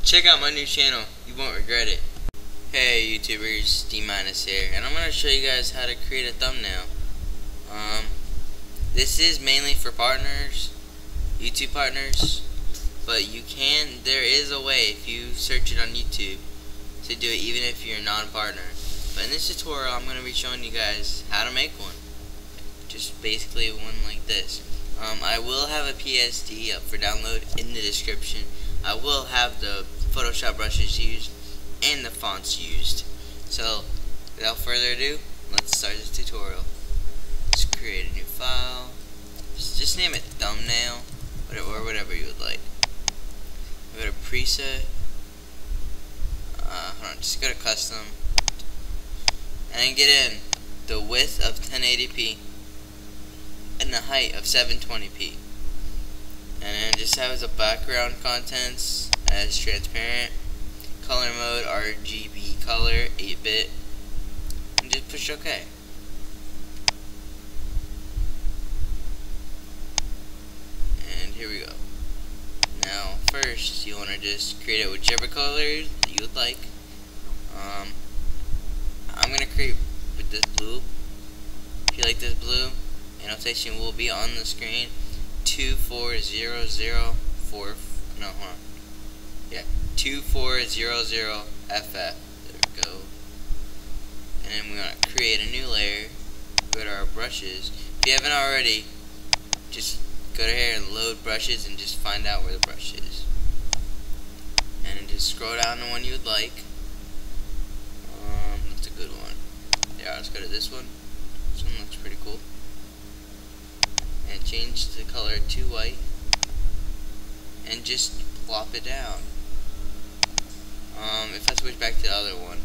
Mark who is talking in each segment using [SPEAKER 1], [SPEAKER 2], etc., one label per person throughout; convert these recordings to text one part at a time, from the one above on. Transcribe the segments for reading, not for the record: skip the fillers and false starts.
[SPEAKER 1] Check out my new channel, you won't regret it. Hey YouTubers, D- here, and I'm going to show you guys how to create a thumbnail. This is mainly for partners, YouTube partners, but there is a way if you search it on YouTube to do it even if you're a non-partner. But in this tutorial I'm going to be showing you guys how to make one. Just basically one like this. I will have a PSD up for download in the description. I will have the Photoshop brushes used and the fonts used. So without further ado, let's start this tutorial. Let's create a new file. Just name it thumbnail or whatever you would like. Go to preset. Hold on, just go to custom and get in the width of 1080p and the height of 720p, and then just have as a background contents as transparent, color mode RGB color 8-bit, and just push OK. And here we go. Now first you want to just create it whichever color you would like. I'm going to create with this blue. If you like this blue, annotation will be on the screen. 2400 2400FF. There we go. And then we want to create a new layer. Go to our brushes. If you haven't already, just go to here and load brushes and just find out where the brush is. And then just scroll down to one you would like. That's a good one. Yeah, let's go to this one. This one looks pretty cool. And change the color to white. And just plop it down. If I switch back to the other one,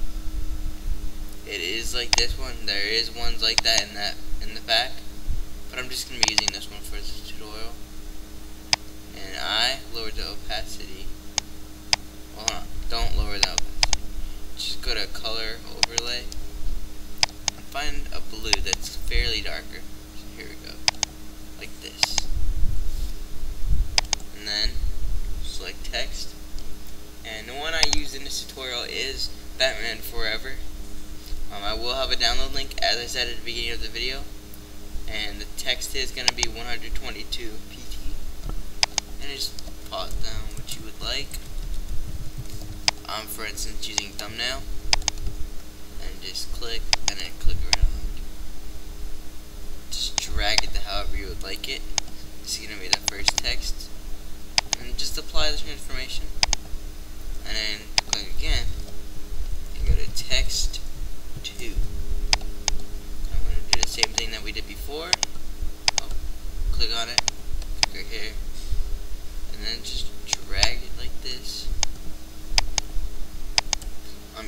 [SPEAKER 1] it is like this one. There is ones like that in the back, but I'm just gonna be using this one for this tutorial. And I lowered the opacity. Well, hold on, don't lower the opacity. Just go to color overlay and find a blue that's fairly darker. So here we go, like this. And then select text. And the one I used in this tutorial is Batman Forever. I will have a download link as I said at the beginning of the video. And the text is going to be 122 pt. And just pop down what you would like. I'm for instance using thumbnail. And just click and then click around. Just drag it to however you would like it. This is going to be the first text. And just apply this information. And then click again and go to text 2. I'm going to do the same thing that we did before. Click on it, click right here, and then just drag it like this.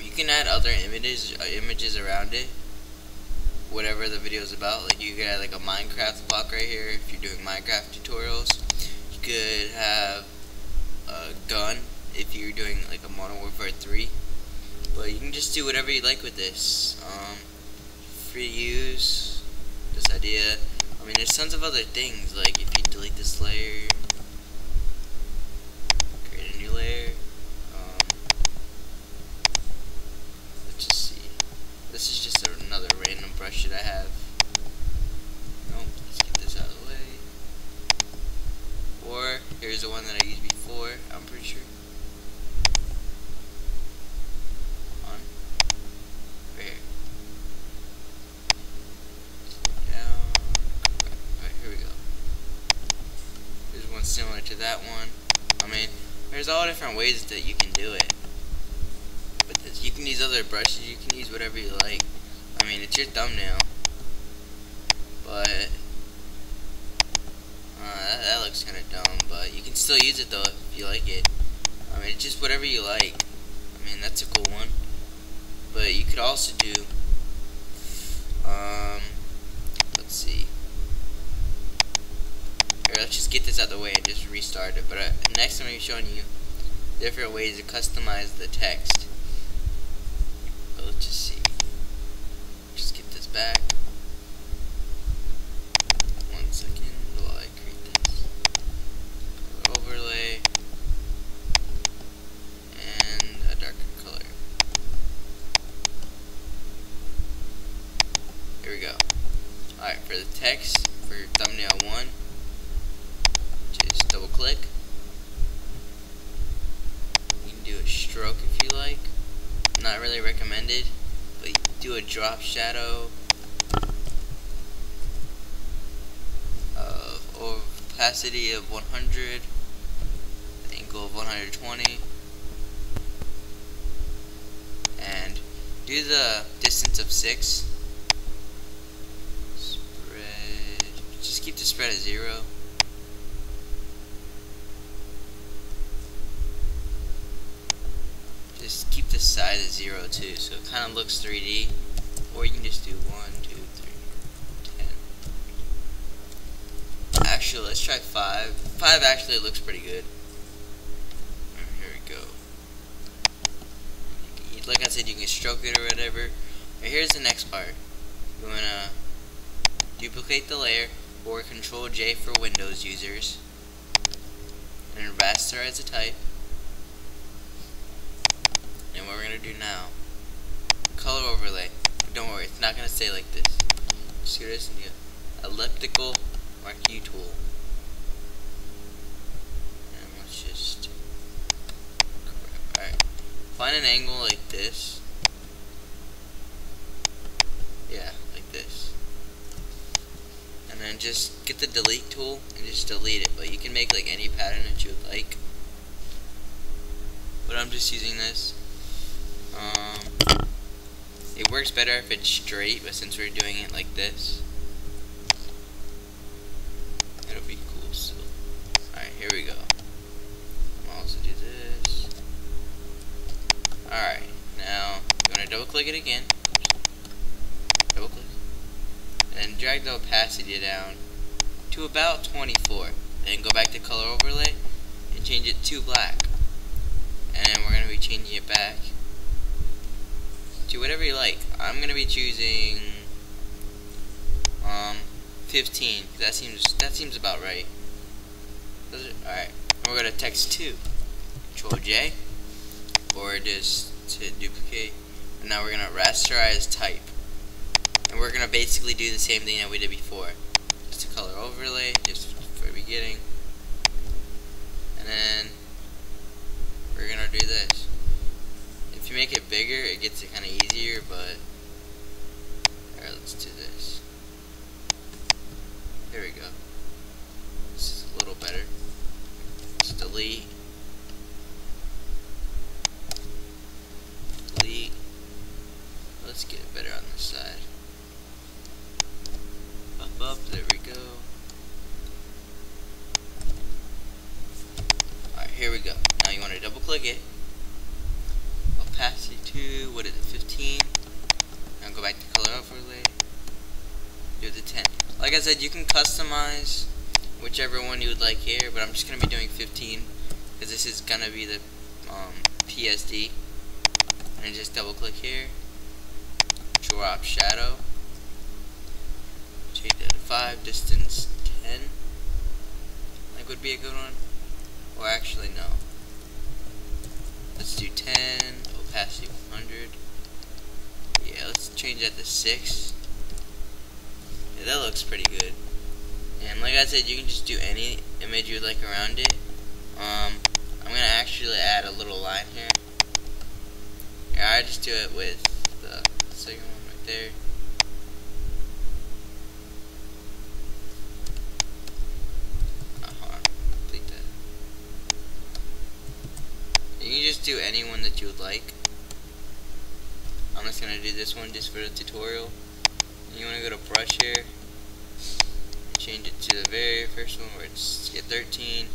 [SPEAKER 1] You can add other images around it, whatever the video is about. Like you could add like a Minecraft block right here if you're doing Minecraft tutorials. You could have a gun if you're doing like a Modern Warfare 3. But you can just do whatever you like with this. Free use, this idea. I mean, there's tons of other things, like if you delete this layer, create a new layer. Let's just see. This is just another random brush that I have. Nope, let's get this out of the way. Or, here's the one that I used before, I'm pretty sure. Similar to that one. I mean, there's all different ways that you can do it. But you can use other brushes, you can use whatever you like. I mean, it's your thumbnail. But that looks kind of dumb, but you can still use it though if you like it. I mean, it's just whatever you like. I mean, that's a cool one. But you could also do let's see. Let's just get this out of the way and just restart it. But next I'm going to be showing you different ways to customize the text. But let's just see. Just get this back. 1 second while I create this. Overlay. And for the text, for your thumbnail 1, just double click. You can do a stroke if you like. Not really recommended, but you do a drop shadow of opacity of 100, angle of 120, and do the distance of 6. Spread, just keep the spread at 0. Just keep the size at 0 too, so it kind of looks 3D. Or you can just do 1, 2, 3, 10. Actually, let's try 5. 5 actually looks pretty good. Here we go. Like I said, you can stroke it or whatever. Right, here's the next part. You wanna duplicate the layer, or Control J for Windows users, and rasterize the type. And what we're gonna do now, color overlay. But don't worry, it's not gonna stay like this. Just do this and get elliptical marquee tool. And let's just alright. Find an angle like this. Yeah, like this. And then just get the delete tool and just delete it. But you can make like any pattern that you would like. But I'm just using this. It works better if it's straight, but since we're doing it like this, it'll be cool still. Alright, here we go. I'll also do this. Alright, now you want to double click it again. Double click. And then drag the opacity down to about 24. And go back to color overlay and change it to black. And then we're going to be changing it back to whatever you like. I'm going to be choosing 15. That seems about right. Alright, we're going to text 2. Control J, or just to duplicate. And now we're going to rasterize type. And we're going to basically do the same thing that we did before. Just a color overlay, just for the beginning. And then we're going to do this. If you make it bigger, it gets it kind of easier, but alright, let's do this. There we go. This is a little better. Let's delete. Delete. Let's get it better on this side. Up, there we go. Alright, here we go. Now you want to double click it. Opacity to, what is it, 15. Now go back to color overlay. Do the 10. Like I said, you can customize whichever one you would like here, but I'm just going to be doing 15 because this is going to be the PSD. And just double click here. Drop shadow. Change that to 5. Distance 10. Like would be a good one. Or actually, no. Let's do 10. Opacity 100. Yeah, let's change that to 6. Yeah, that looks pretty good. And like I said, you can just do any image you like around it. I'm gonna actually add a little line here. Yeah, I just do it with the second one right there. Delete that. You can just do any one that you would like. I'm just gonna do this one just for the tutorial. And you wanna go to brush here. Change it to the very first one where it's 13.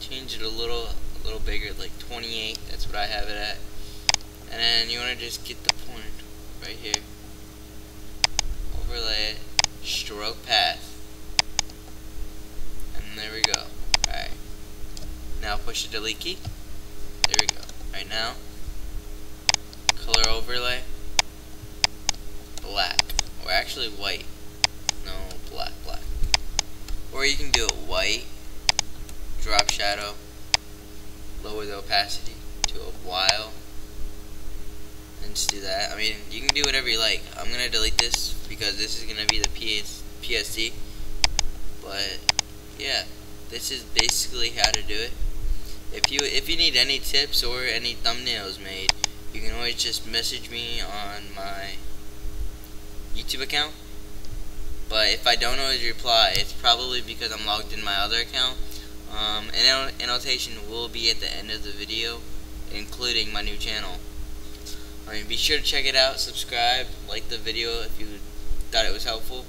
[SPEAKER 1] Change it a little bigger, like 28. That's what I have it at. And then you want to just get the point right here. Overlay it. Stroke path. And there we go. Alright. Now push the delete key. There we go. Right now. Color overlay. Black. Or actually white. No, black. Or you can do it white. Drop shadow. Lower the opacity to a while. And just do that. I mean, you can do whatever you like. I'm going to delete this because this is going to be the PSD. But yeah, this is basically how to do it. If you need any tips or any thumbnails made, you can always just message me on my YouTube account. But if I don't always reply, it's probably because I'm logged in my other account. Annotation will be at the end of the video, including my new channel. I mean, be sure to check it out, subscribe, like the video if you thought it was helpful.